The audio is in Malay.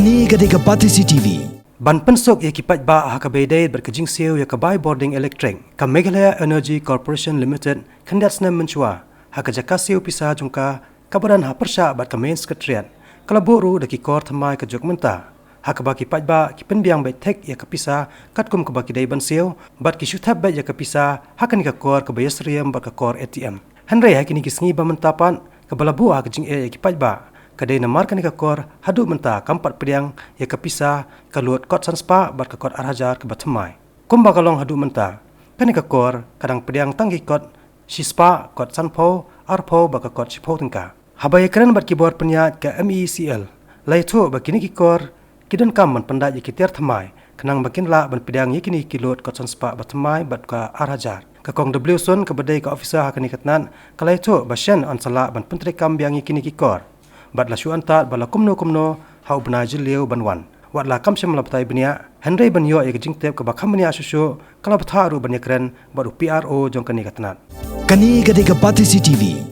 Kani ketika pati CCTV. Ban pensok ia kipat ba hakabedai berkejing SIEW ya kabai boarding elektrik ka Meghalaya Energy Corporation Limited kandat senam mencua hakajaka SIEW PISA jungka kabaran ha persya bat ka main sekretariat kalaburu daki KOR thamai ka jok menta hakaba kipat ba ki penbiang bai tek ya ka PISA katkum ka baki dai ban SIEW bat ki syuthap bai ya ka PISA hakan ka KOR ka bayasriam bat ka KOR ATM hanrei hakini ki sngi ba mentapan ka balabu hakajing ya kipat ba kadai namar kan ka KOR hadu menta kampat pediang ya ka PISA kalut kot sanspa bat ka kot arhajar ke batmai kumba kalong hadu menta kan ka KOR kadang pediang tanggi kot sispa kot sanpo arpo bat ka kot sipo tengka habai keren bat keyboard penyat ka MeECL laitu bakini ki KOR kidon kam man pendat ya kitiar thamai kenang bakin la ban pediang yakini kilut kot sanspa batmai bat ka arhajar ka kong W sun ka badai ka officer hakani katnan kalaitu ba SHEN on sala ban PYNTREIKAM biang yakini ki KOR bat la syu antat bala kumno hau bna jiliu banwan wat la kam sem laptai bnia henrei banyo ya jing tep ka bakham bnia susu kala batharu banya kren bat PRO jong kani katnat Kani ketika pati CCTV.